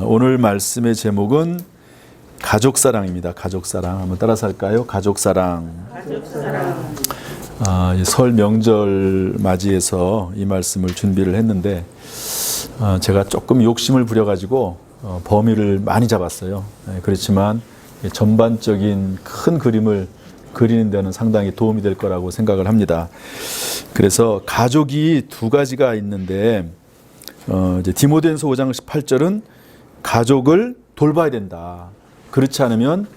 오늘 말씀의 제목은 가족사랑입니다. 가족사랑. 한번 따라서 할까요? 가족사랑. 가족사랑. 설 명절 맞이해서 이 말씀을 준비를 했는데 제가 조금 욕심을 부려가지고 범위를 많이 잡았어요. 그렇지만 전반적인 큰 그림을 그리는 데는 상당히 도움이 될 거라고 생각을 합니다. 그래서 가족이 두 가지가 있는데 이제 디모데전서 5장 18절은 가족을 돌봐야 된다. 그렇지 않으면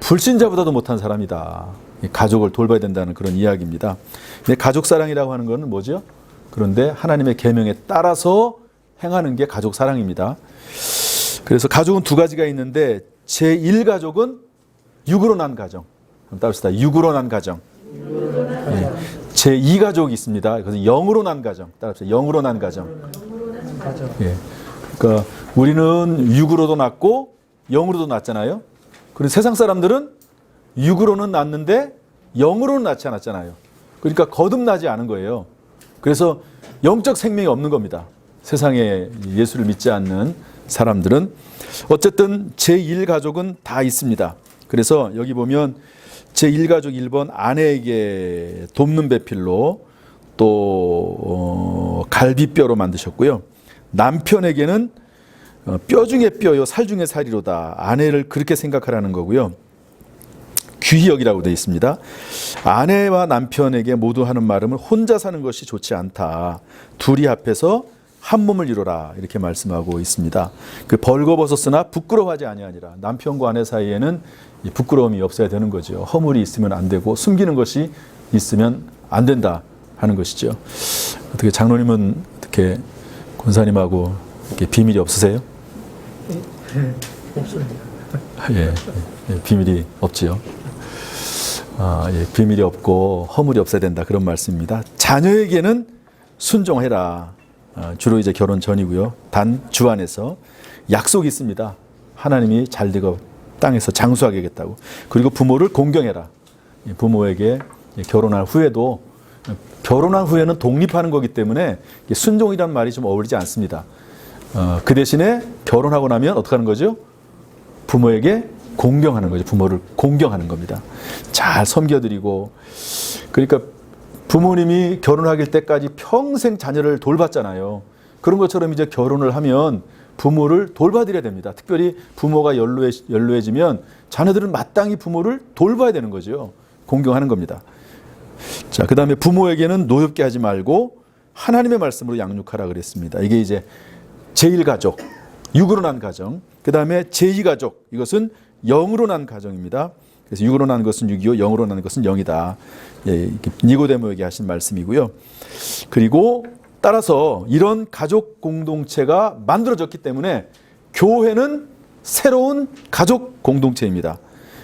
불신자보다도 못한 사람이다. 가족을 돌봐야 된다는 그런 이야기입니다. 근데 가족사랑이라고 하는 것은 뭐죠? 그런데 하나님의 계명에 따라서 행하는 게 가족사랑입니다. 그래서 가족은 두 가지가 있는데 제1가족은 육으로 난 가정. 따릅시다. 육으로 난 가정. 제2가족이 있습니다. 그래서 영으로 난 가정. 따릅시다. 영으로 난 가정. 그러니까 우리는 육으로도 낳고 영으로도 낳잖아요. 그리고 세상 사람들은 육으로는 낳는데 영으로는 낳지 않았잖아요. 그러니까 거듭나지 않은 거예요. 그래서 영적 생명이 없는 겁니다. 세상에 예수를 믿지 않는 사람들은. 어쨌든 제1가족은 다 있습니다. 그래서 여기 보면 제1가족 1번 아내에게 돕는 배필로 또 갈비뼈로 만드셨고요. 남편에게는 뼈 중에 뼈요 살 중에 살이로다. 아내를 그렇게 생각하라는 거고요. 귀히 여기라고 되어 있습니다. 아내와 남편에게 모두 하는 말은 혼자 사는 것이 좋지 않다. 둘이 합해서 한 몸을 이루라. 이렇게 말씀하고 있습니다. 그 벌거벗었으나 부끄러워하지 아니하니라. 남편과 아내 사이에는 이 부끄러움이 없어야 되는 거죠. 허물이 있으면 안 되고 숨기는 것이 있으면 안 된다 하는 것이죠. 어떻게 장로님은 어떻게 권사님하고 이렇게 비밀이 없으세요? 없습니다. 비밀이 없지요. 비밀이 없고 허물이 없어야 된다 그런 말씀입니다. 자녀에게는 순종해라. 주로 이제 결혼 전이고요. 단 주 안에서 약속이 있습니다. 하나님이 잘되고 땅에서 장수하게 하겠다고. 그리고 부모를 공경해라. 부모에게 결혼할 후에도 결혼한 후에는 독립하는 거기 때문에 순종이란 말이 좀 어울리지 않습니다. 그 대신에 결혼하고 나면 어떻게 하는 거죠? 부모에게 공경하는 거죠. 부모를 공경하는 겁니다. 잘 섬겨드리고. 그러니까 부모님이 결혼하길 때까지 평생 자녀를 돌봤잖아요. 그런 것처럼 이제 결혼을 하면 부모를 돌봐드려야 됩니다. 특별히 부모가 연로해지면 자녀들은 마땅히 부모를 돌봐야 되는 거죠. 공경하는 겁니다. 자, 그 다음에 부모에게는 노엽게 하지 말고 하나님의 말씀으로 양육하라 그랬습니다. 이게 이제 제1가족, 육으로 난 가정. 그 다음에 제2가족, 이것은 영으로 난 가정입니다. 그래서 육으로 난 것은 육이요, 영으로 난 것은 영이다. 니고데모에게 하신 말씀이고요. 그리고 따라서 이런 가족 공동체가 만들어졌기 때문에 교회는 새로운 가족 공동체입니다.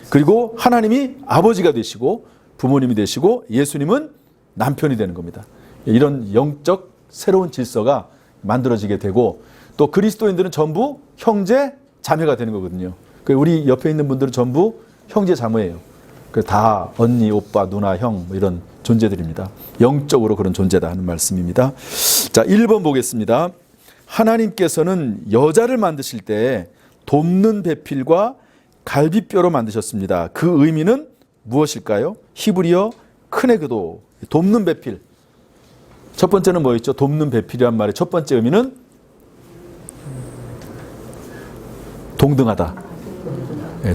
그리고 하나님이 아버지가 되시고 부모님이 되시고 예수님은 남편이 되는 겁니다. 이런 영적 새로운 질서가 만들어지게 되고 또 그리스도인들은 전부 형제, 자매가 되는 거거든요. 우리 옆에 있는 분들은 전부 형제, 자매예요. 다 언니, 오빠, 누나, 형 이런 존재들입니다. 영적으로 그런 존재다 하는 말씀입니다. 자, 1번 보겠습니다. 하나님께서는 여자를 만드실 때 돕는 배필과 갈비뼈로 만드셨습니다. 그 의미는 무엇일까요? 히브리어 크네그도, 돕는 배필. 첫 번째는 뭐였죠? 돕는 배필이란 말의 첫 번째 의미는 동등하다.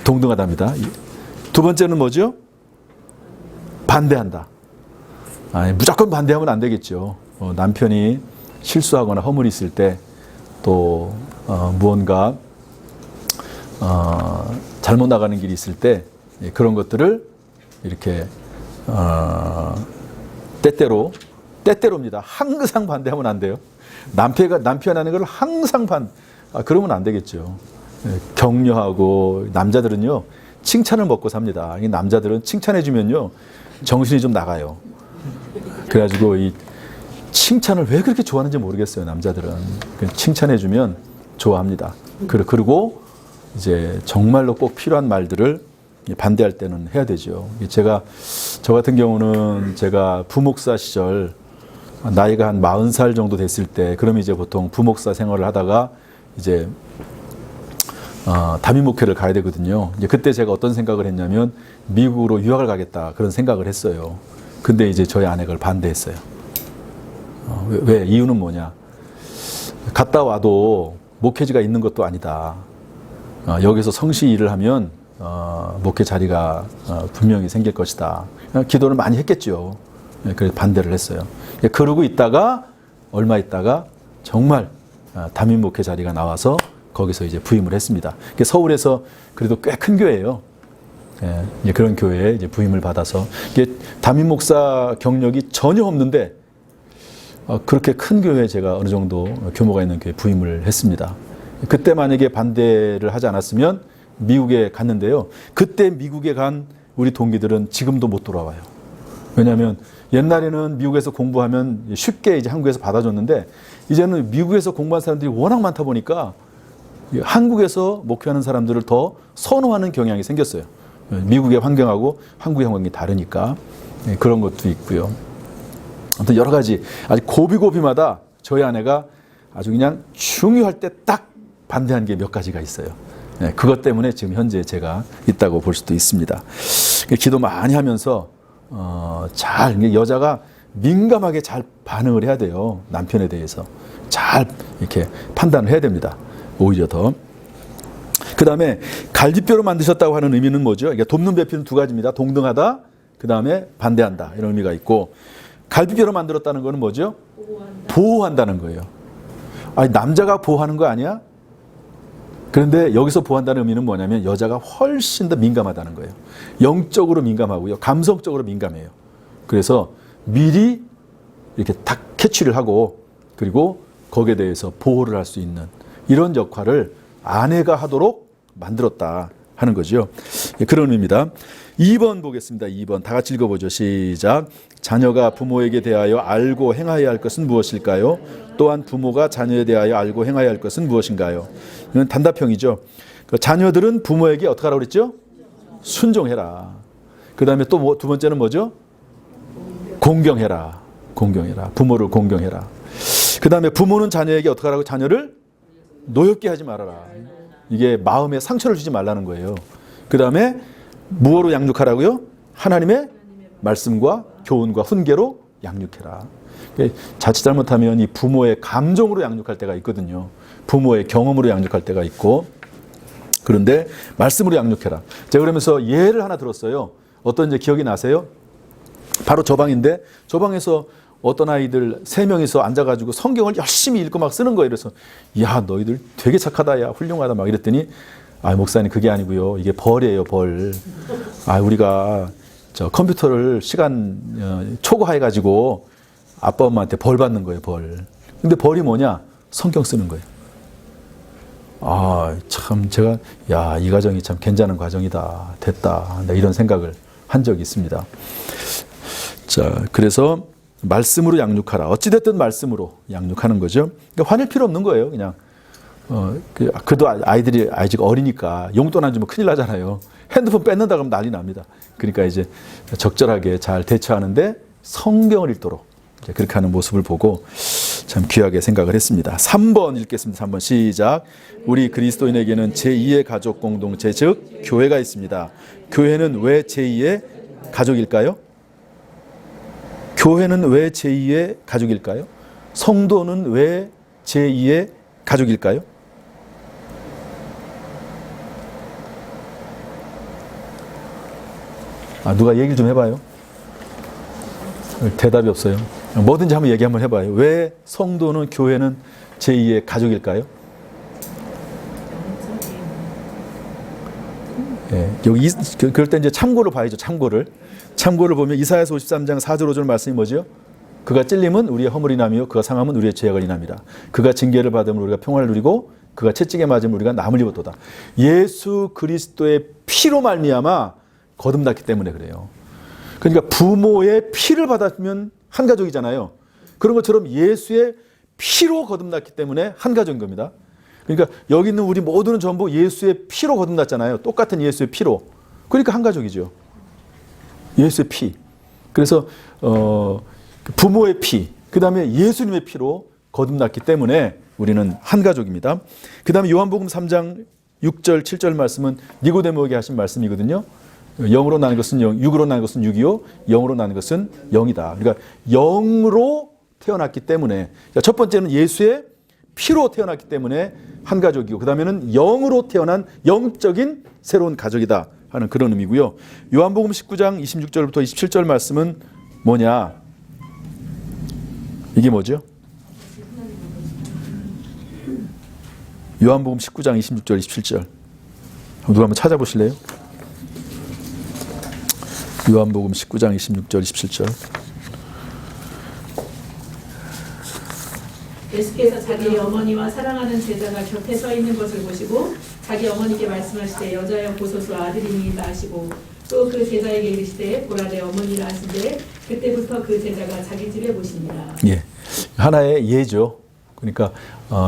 동등하답니다. 두 번째는 뭐죠? 반대한다. 무조건 반대하면 안 되겠죠. 남편이 실수하거나 허물이 있을 때 또 무언가 잘못 나가는 길이 있을 때 그런 것들을 이렇게 때때로입니다. 항상 반대하면 안 돼요. 남편 하는 걸 항상 그러면 안 되겠죠. 격려하고 남자들은요 칭찬을 먹고 삽니다. 남자들은 칭찬해주면요 정신이 좀 나가요. 그래가지고 이 칭찬을 왜 그렇게 좋아하는지 모르겠어요. 남자들은 칭찬해주면 좋아합니다. 그리고 이제 정말로 꼭 필요한 말들을 반대할 때는 해야 되죠. 저 같은 경우는 제가 부목사 시절 나이가 한 40살 정도 됐을 때, 그럼 이제 보통 부목사 생활을 하다가 이제 담임 목회를 가야 되거든요. 이제 그때 제가 어떤 생각을 했냐면 미국으로 유학을 가겠다 그런 생각을 했어요. 근데 이제 저희 아내가 그걸 반대했어요. 왜? 이유는 뭐냐? 갔다 와도 목회지가 있는 것도 아니다. 여기서 성실히 일을 하면 목회 자리가 분명히 생길 것이다. 기도를 많이 했겠죠. 그래서 반대를 했어요. 그러고 있다가 얼마 있다가 정말 담임 목회 자리가 나와서 거기서 이제 부임을 했습니다. 서울에서 그래도 꽤 큰 교회예요. 그런 교회에 이제 부임을 받아서 담임 목사 경력이 전혀 없는데 그렇게 큰 교회에 제가 어느 정도 규모가 있는 교회에 부임을 했습니다. 그때 만약에 반대를 하지 않았으면 미국에 갔는데요. 그때 미국에 간 우리 동기들은 지금도 못 돌아와요. 왜냐하면 옛날에는 미국에서 공부하면 쉽게 이제 한국에서 받아줬는데 이제는 미국에서 공부한 사람들이 워낙 많다 보니까 한국에서 목회하는 사람들을 더 선호하는 경향이 생겼어요. 미국의 환경하고 한국의 환경이 다르니까 그런 것도 있고요. 아무튼 여러 가지 아주 고비고비마다 저희 아내가 아주 그냥 중요할 때 딱 반대한 게 몇 가지가 있어요. 그것 때문에 지금 현재 제가 있다고 볼 수도 있습니다. 기도 많이 하면서 잘 여자가 민감하게 잘 반응을 해야 돼요. 남편에 대해서 잘 이렇게 판단을 해야 됩니다. 오히려 더. 그 다음에 갈비뼈로 만드셨다고 하는 의미는 뭐죠? 이게 돕는 배필은 두 가지입니다. 동등하다, 그 다음에 반대한다 이런 의미가 있고, 갈비뼈로 만들었다는 거는 뭐죠? 보호한다는 거예요. 아니, 남자가 보호하는 거 아니야? 그런데 여기서 보호한다는 의미는 뭐냐면 여자가 훨씬 더 민감하다는 거예요. 영적으로 민감하고요, 감성적으로 민감해요. 그래서 미리 이렇게 딱 캐치를 하고 그리고 거기에 대해서 보호를 할 수 있는 이런 역할을 아내가 하도록 만들었다 하는 거죠. 그런 의미입니다. 2번 보겠습니다. 2번 다 같이 읽어보죠. 시작. 자녀가 부모에게 대하여 알고 행하여야 할 것은 무엇일까요? 또한 부모가 자녀에 대하여 알고 행하여야 할 것은 무엇인가요? 이건 단답형이죠. 자녀들은 부모에게 어떻게 하라고 그랬죠? 순종해라. 그 다음에 또 두 번째는 뭐죠? 공경해라. 공경해라. 부모를 공경해라. 그 다음에 부모는 자녀에게 어떻게 하라고? 자녀를 노엽게 하지 말아라. 이게 마음에 상처를 주지 말라는 거예요. 그 다음에 무엇으로 양육하라고요? 하나님의 말씀과 교훈과 훈계로 양육해라. 자칫 잘못하면 이 부모의 감정으로 양육할 때가 있거든요. 부모의 경험으로 양육할 때가 있고, 그런데 말씀으로 양육해라. 제가 그러면서 예를 하나 들었어요. 어떤지 기억이 나세요? 바로 저 방인데, 저 방에서 어떤 아이들 3명이서 앉아가지고 성경을 열심히 읽고 막 쓰는 거예요. 그래서 야, 너희들 되게 착하다, 야, 훌륭하다 막 이랬더니, 아, 목사님 그게 아니고요, 이게 벌이에요, 벌. 아, 우리가 저 컴퓨터를 시간 초과해가지고 아빠 엄마한테 벌 받는 거예요, 벌. 근데 벌이 뭐냐? 성경 쓰는 거예요. 아, 참 제가 야, 이 과정이 참 괜찮은 과정이다, 됐다, 이런 생각을 한 적이 있습니다. 자, 그래서 말씀으로 양육하라. 어찌됐든 말씀으로 양육하는 거죠. 그러니까 화낼 필요 없는 거예요, 그냥. 그래도 아이들이 아직 어리니까 용돈 안 주면 큰일 나잖아요. 핸드폰 뺏는다 그러면 난리 납니다. 그러니까 이제 적절하게 잘 대처하는데 성경을 읽도록 그렇게 하는 모습을 보고 참 귀하게 생각을 했습니다. 3번 읽겠습니다. 3번 시작. 우리 그리스도인에게는 제2의 가족 공동체, 즉 교회가 있습니다. 교회는 왜 제2의 가족일까요? 교회는 왜 제2의 가족일까요? 성도는 왜 제2의 가족일까요? 누가 얘기를 좀 해봐요. 대답이 없어요. 뭐든지 한번 얘기 한번 해봐요. 왜 성도는, 교회는 제2의 가족일까요? 예, 여기 그럴 때 이제 참고를 봐야죠. 참고를 보면 이사야서 53장 4절 5절 말씀이 뭐죠? 그가 찔림은 우리의 허물이 남이요 그가 상함은 우리의 죄악을 인함이라. 그가 징계를 받으면 우리가 평화를 누리고 그가 채찍에 맞으면 우리가 남을 입었도다. 예수 그리스도의 피로 말미암아 거듭났기 때문에 그래요. 그러니까 부모의 피를 받았으면 한 가족이잖아요. 그런 것처럼 예수의 피로 거듭났기 때문에 한 가족인 겁니다. 그러니까 여기 있는 우리 모두는 전부 예수의 피로 거듭났잖아요. 똑같은 예수의 피로. 그러니까 한 가족이죠. 예수의 피. 그래서 부모의 피, 그 다음에 예수님의 피로 거듭났기 때문에 우리는 한 가족입니다. 그 다음에 요한복음 3장 6절, 7절 말씀은 니고데모에게 하신 말씀이거든요. 0으로 나는 것은 0, 6으로 나는 것은 6이요, 0으로 나는 것은 0이다. 그러니까 0으로 태어났기 때문에, 첫 번째는 예수의 피로 태어났기 때문에 한 가족이고, 그 다음에는 0으로 태어난 영적인 새로운 가족이다 하는 그런 의미고요. 요한복음 19장 26절부터 27절 말씀은 뭐냐? 이게 뭐죠? 요한복음 19장 26절 27절 누가 한번 찾아보실래요? 요한복음 19장 26절 27절. 예수께서 자기 어머니와 사랑하는 제자가 곁에 서 있는 것을 보시고 자기 어머니께 말씀하시되 여자여 보소서 아들이니이다 하시고 또 그 제자에게 이르시되 보라 내 어머니라 하시되 그때부터 그 제자가 자기 집에 모십니다. 예, 하나의 예죠. 그러니까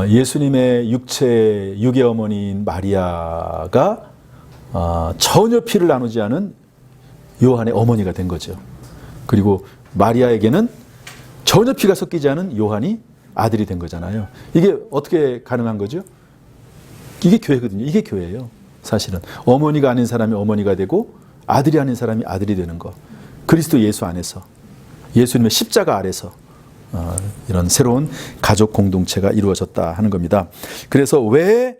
예수님의 육의 어머니인 마리아가 전혀 피를 나누지 않은 요한의 어머니가 된 거죠. 그리고 마리아에게는 전혀 피가 섞이지 않은 요한이 아들이 된 거잖아요. 이게 어떻게 가능한 거죠? 이게 교회거든요. 이게 교회예요. 사실은 어머니가 아닌 사람이 어머니가 되고 아들이 아닌 사람이 아들이 되는 거. 그리스도 예수 안에서, 예수님의 십자가 아래서 이런 새로운 가족 공동체가 이루어졌다 하는 겁니다. 그래서 왜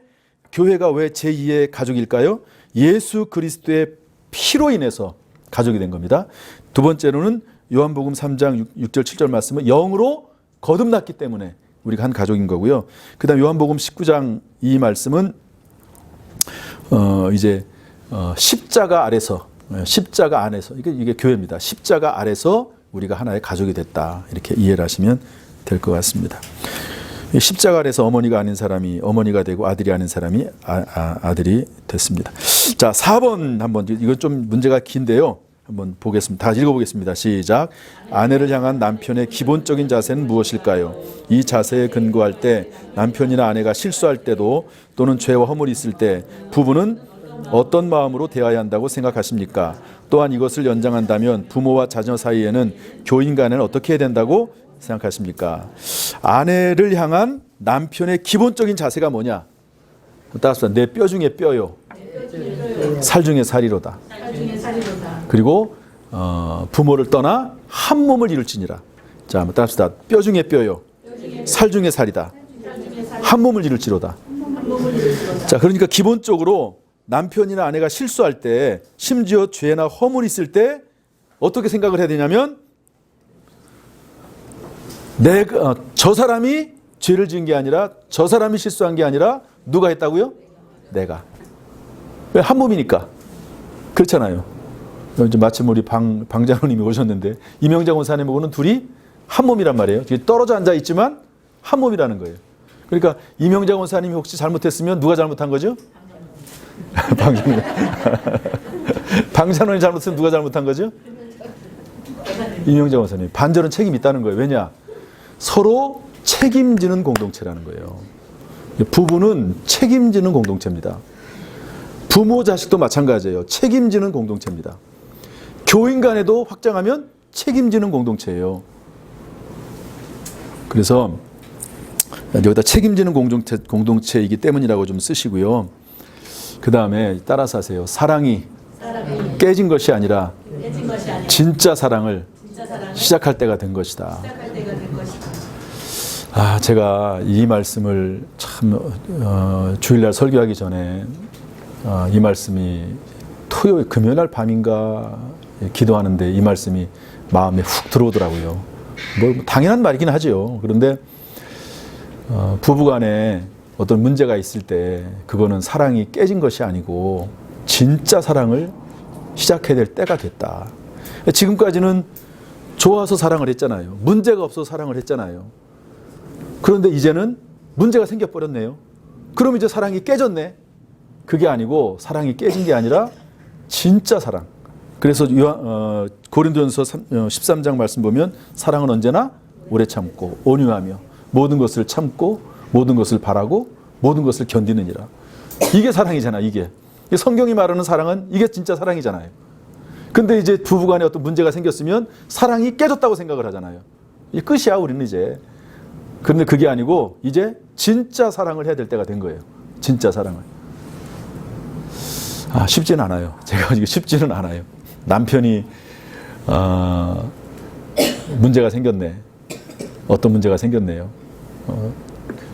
교회가 왜 제2의 가족일까요? 예수 그리스도의 피로 인해서 가족이 된 겁니다. 두 번째로는 요한복음 3장 6절 7절 말씀은 영으로 거듭났기 때문에 우리가 한 가족인 거고요. 그 다음 요한복음 19장 이 말씀은 이제 십자가 아래서, 십자가 안에서, 이게 교회입니다. 십자가 아래서 우리가 하나의 가족이 됐다, 이렇게 이해를 하시면 될 것 같습니다. 십자가 아래서 어머니가 아닌 사람이 어머니가 되고 아들이 아닌 사람이 아들이 됐습니다. 자, 4번 한번, 이건 좀 문제가 긴데요. 한번 보겠습니다. 다 읽어보겠습니다. 시작. 아내를 향한 남편의 기본적인 자세는 무엇일까요? 이 자세에 근거할 때 남편이나 아내가 실수할 때도 또는 죄와 허물이 있을 때 부부는 어떤 마음으로 대해야 한다고 생각하십니까? 또한 이것을 연장한다면 부모와 자녀 사이에는 교인 간에는 어떻게 해야 된다고 생각하십니까? 아내를 향한 남편의 기본적인 자세가 뭐냐? 따라서 내 뼈 중에 뼈요, 살 중에 살이로다. 그리고 부모를 떠나 한 몸을 이룰지니라. 자, 따라합시다. 뼈 중에 뼈요, 살 중에 살이다. 한 몸을 이룰지로다. 자, 그러니까 기본적으로 남편이나 아내가 실수할 때, 심지어 죄나 허물이 있을 때 어떻게 생각을 해야 되냐면, 저 사람이 죄를 지은 게 아니라, 저 사람이 실수한 게 아니라 누가 했다고요? 내가. 왜? 한 몸이니까. 그렇잖아요. 이제 마침 우리 방장로님이 오셨는데 이명장 원사님하고는 둘이 한 몸이란 말이에요. 뒤에 떨어져 앉아 있지만 한 몸이라는 거예요. 그러니까 이명장 원사님이 혹시 잘못했으면 누가 잘못한 거죠? 방장로님. 방장로님이 잘못했으면 누가 잘못한 거죠? 이명장 원사님. 반절은 책임이 있다는 거예요. 왜냐? 서로 책임지는 공동체라는 거예요. 부부는 책임지는 공동체입니다. 부모 자식도 마찬가지예요. 책임지는 공동체입니다. 교인 간에도 확장하면 책임지는 공동체예요. 그래서 여기다 책임지는 공동체이기 때문이라고 좀 쓰시고요. 그 다음에 따라서 하세요. 사랑이 깨진 것이 아니라 진짜 사랑을 시작할 때가 된 것이다. 제가 이 말씀을 참 주일날 설교하기 전에 이 말씀이 금요일날 밤인가 기도하는데 이 말씀이 마음에 훅 들어오더라고요. 뭐 당연한 말이긴 하죠. 그런데 부부간에 어떤 문제가 있을 때 그거는 사랑이 깨진 것이 아니고 진짜 사랑을 시작해야 될 때가 됐다. 지금까지는 좋아서 사랑을 했잖아요. 문제가 없어서 사랑을 했잖아요. 그런데 이제는 문제가 생겨버렸네요. 그럼 이제 사랑이 깨졌네. 그게 아니고 사랑이 깨진 게 아니라 진짜 사랑. 그래서 고린도전서 13장 말씀 보면 사랑은 언제나 오래 참고 온유하며 모든 것을 참고 모든 것을 바라고 모든 것을 견디느니라. 이게 사랑이잖아. 이게 성경이 말하는 사랑은 이게 진짜 사랑이잖아요. 근데 이제 부부간에 어떤 문제가 생겼으면 사랑이 깨졌다고 생각을 하잖아요. 이게 끝이야 우리는 이제. 그런데 그게 아니고 이제 진짜 사랑을 해야 될 때가 된 거예요. 진짜 사랑을. 쉽지는 않아요. 제가 이게 쉽지는 않아요. 남편이 문제가 생겼네. 어떤 문제가 생겼네요.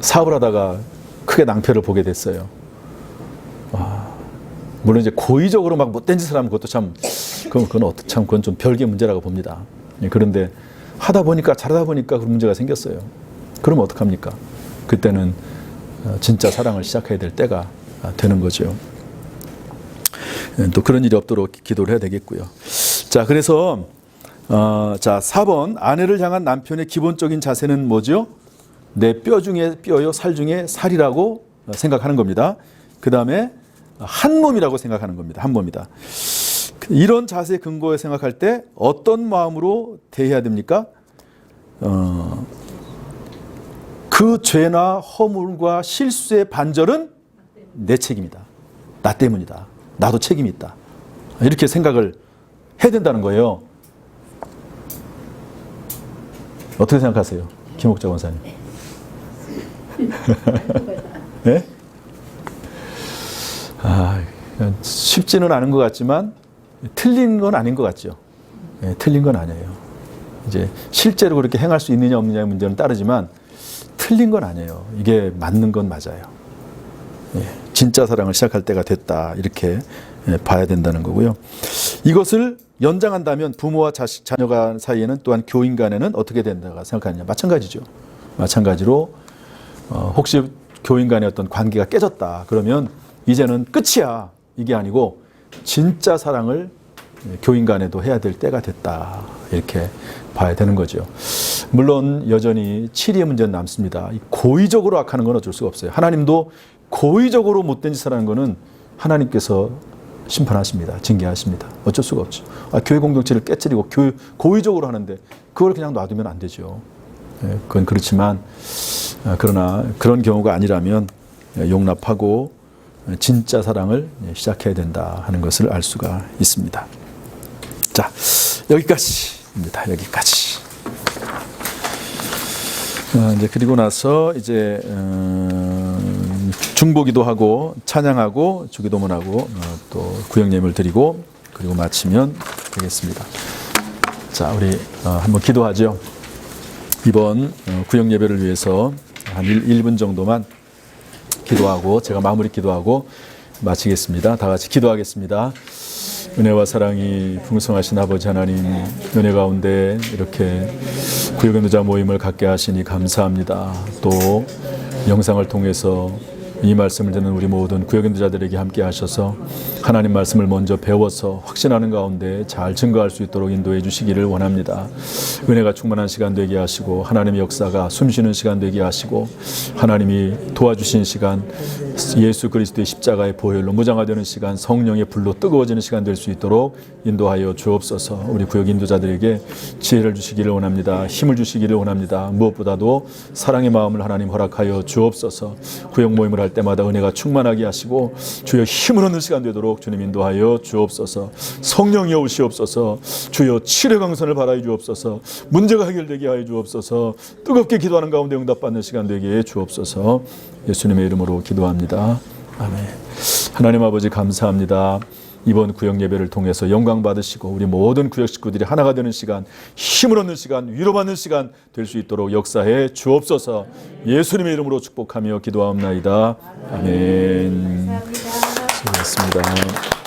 사업을 하다가 크게 낭패를 보게 됐어요. 물론 이제 고의적으로 막 못된 짓을 하면 그것도 참 그건 좀 별개의 문제라고 봅니다. 그런데 하다 보니까 잘하다 보니까 그런 문제가 생겼어요. 그러면 어떡합니까? 그때는 진짜 사랑을 시작해야 될 때가 되는 거죠. 또 그런 일이 없도록 기도를 해야 되겠고요. 자, 그래서 자, 4번 아내를 향한 남편의 기본적인 자세는 뭐죠? 내 뼈 중에 뼈요, 살 중에 살이라고 생각하는 겁니다. 그 다음에 한 몸이라고 생각하는 겁니다. 한 몸이다. 이런 자세 근거에 생각할 때 어떤 마음으로 대해야 됩니까? 그 죄나 허물과 실수의 반절은 내 책임이다. 나 때문이다. 나도 책임이 있다. 이렇게 생각을 해야 된다는 거예요. 어떻게 생각하세요? 김옥자 원사님. 네? 쉽지는 않은 것 같지만 틀린 건 아닌 것 같죠. 네, 틀린 건 아니에요. 이제 실제로 그렇게 행할 수 있느냐 없느냐의 문제는 따르지만 틀린 건 아니에요. 이게 맞는 건 맞아요. 네, 진짜 사랑을 시작할 때가 됐다. 이렇게 봐야 된다는 거고요. 이것을 연장한다면 부모와 자녀가 사이에는 또한 교인 간에는 어떻게 된다고 생각하느냐. 마찬가지죠. 마찬가지로 혹시 교인 간의 어떤 관계가 깨졌다. 그러면 이제는 끝이야. 이게 아니고 진짜 사랑을 교인 간에도 해야 될 때가 됐다. 이렇게 봐야 되는 거죠. 물론 여전히 치리의 문제는 남습니다. 고의적으로 악하는 건 어쩔 수가 없어요. 하나님도 고의적으로 못된 짓을 하는 거는 하나님께서 심판하십니다. 징계하십니다. 어쩔 수가 없죠. 교회 공동체를 깨뜨리고 고의적으로 하는데 그걸 그냥 놔두면 안 되죠. 그건 그렇지만 그러나 그런 경우가 아니라면 용납하고 진짜 사랑을 시작해야 된다 하는 것을 알 수가 있습니다. 자, 여기까지입니다. 여기까지. 이제 그리고 나서 이제 중보기도 하고 찬양하고 주기도문하고 또 구역 예물을 드리고 그리고 마치면 되겠습니다. 자, 우리 한번 기도하죠. 이번 구역 예배를 위해서 한 1분 정도만 기도하고 제가 마무리 기도하고 마치겠습니다. 다 같이 기도하겠습니다. 은혜와 사랑이 풍성하신 아버지 하나님, 은혜 가운데 이렇게 구역인도자 모임을 갖게 하시니 감사합니다. 또 영상을 통해서 이 말씀을 듣는 우리 모든 구역인도자들에게 함께 하셔서 하나님 말씀을 먼저 배워서 확신하는 가운데 잘 증거할 수 있도록 인도해 주시기를 원합니다. 은혜가 충만한 시간 되게 하시고 하나님의 역사가 숨쉬는 시간 되게 하시고 하나님이 도와주신 시간, 예수 그리스도의 십자가의 보혈로 무장화되는 시간, 성령의 불로 뜨거워지는 시간 될 수 있도록 인도하여 주옵소서. 우리 구역 인도자들에게 지혜를 주시기를 원합니다. 힘을 주시기를 원합니다. 무엇보다도 사랑의 마음을 하나님 허락하여 주옵소서. 구역 모임을 할 때마다 은혜가 충만하게 하시고 주여 힘을 얻는 시간 되도록 주님 인도하여 주옵소서. 성령이 오시옵소서. 주여 치료 강선을 바라여 주옵소서. 문제가 해결되게 하여 주옵소서. 뜨겁게 기도하는 가운데 응답받는 시간 되게 해 주옵소서. 예수님의 이름으로 기도합니다. 아멘. 하나님 아버지 감사합니다. 이번 구역 예배를 통해서 영광 받으시고 우리 모든 구역 식구들이 하나가 되는 시간, 힘을 얻는 시간, 위로받는 시간 될 수 있도록 역사해 주옵소서. 예수님의 이름으로 축복하며 기도하옵나이다. 아멘. 수고하셨습니다.